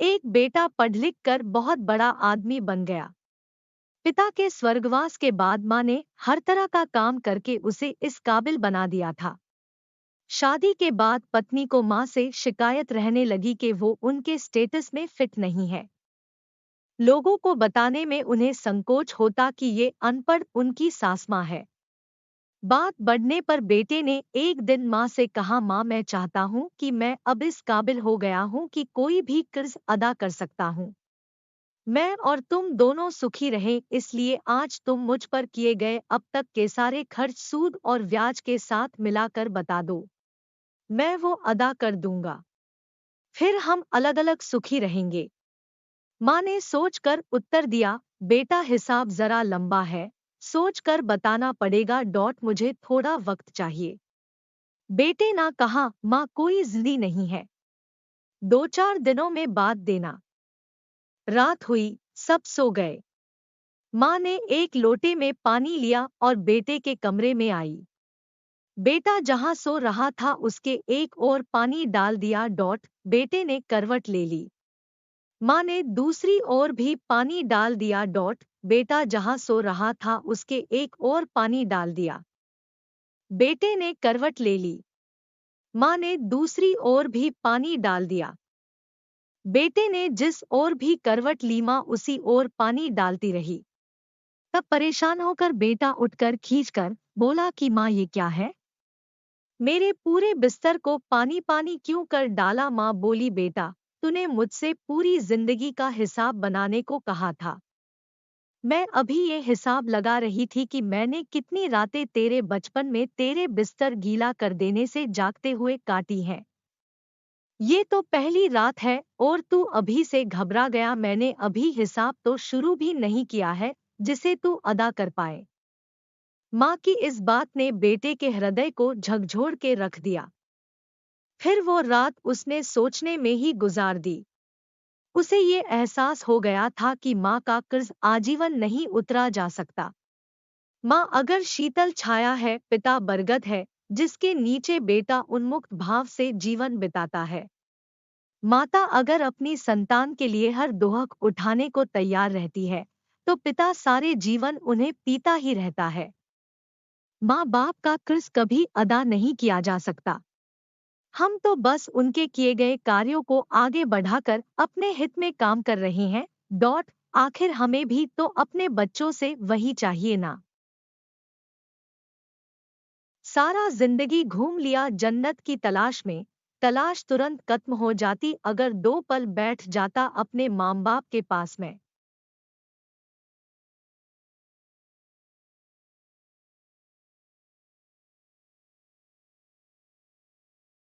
एक बेटा पढ़ लिख कर बहुत बड़ा आदमी बन गया। पिता के स्वर्गवास के बाद माँ ने हर तरह का काम करके उसे इस काबिल बना दिया था। शादी के बाद पत्नी को माँ से शिकायत रहने लगी कि वो उनके स्टेटस में फिट नहीं है। लोगों को बताने में उन्हें संकोच होता कि ये अनपढ़ उनकी सास माँ है। बात बढ़ने पर बेटे ने एक दिन माँ से कहा, माँ मैं चाहता हूँ कि मैं अब इस काबिल हो गया हूँ कि कोई भी कर्ज अदा कर सकता हूँ। मैं और तुम दोनों सुखी रहें, इसलिए आज तुम मुझ पर किए गए अब तक के सारे खर्च सूद और ब्याज के साथ मिलाकर बता दो। मैं वो अदा कर दूंगा। फिर हम अलग अलग सुखी रहेंगे। माँ ने सोचकर उत्तर दिया, बेटा हिसाब जरा लंबा है, सोचकर बताना पड़ेगा। मुझे थोड़ा वक्त चाहिए। बेटे ने कहा, माँ कोई जिद्दी नहीं है, 2-4 दिनों में बात देना। रात हुई, सब सो गए। माँ ने एक लोटे में पानी लिया और बेटे के कमरे में आई। बेटा जहां सो रहा था उसके एक ओर पानी डाल दिया। बेटे ने करवट ले ली। माँ ने दूसरी ओर भी पानी डाल दिया। बेटा जहां सो रहा था उसके एक ओर पानी डाल दिया। बेटे ने करवट ले ली। माँ ने दूसरी ओर भी पानी डाल दिया। बेटे ने जिस ओर भी करवट ली माँ उसी ओर पानी डालती रही। तब परेशान होकर बेटा उठकर खींचकर बोला कि माँ ये क्या है, मेरे पूरे बिस्तर को पानी पानी क्यों कर डाला। माँ बोली, बेटा तूने मुझसे पूरी जिंदगी का हिसाब बनाने को कहा था। मैं अभी ये हिसाब लगा रही थी कि मैंने कितनी रातें तेरे बचपन में तेरे बिस्तर गीला कर देने से जागते हुए काटी हैं। ये तो पहली रात है और तू अभी से घबरा गया। मैंने अभी हिसाब तो शुरू भी नहीं किया है जिसे तू अदा कर पाए। माँ की इस बात ने बेटे के हृदय को झकझोर के रख दिया। फिर वो रात उसने सोचने में ही गुजार दी। उसे ये एहसास हो गया था कि माँ का कर्ज आजीवन नहीं उतरा जा सकता। माँ अगर शीतल छाया है, पिता बरगद है जिसके नीचे बेटा उन्मुक्त भाव से जीवन बिताता है। माता अगर अपनी संतान के लिए हर दोहक उठाने को तैयार रहती है तो पिता सारे जीवन उन्हें पीता ही रहता है। माँ बाप का कर्ज कभी अदा नहीं किया जा सकता। हम तो बस उनके किए गए कार्यों को आगे बढ़ाकर अपने हित में काम कर रहे हैं। आखिर हमें भी तो अपने बच्चों से वही चाहिए ना। सारा जिंदगी घूम लिया जन्नत की तलाश में, तलाश तुरंत खत्म हो जाती अगर 2 पल बैठ जाता अपने माँ बाप के पास में।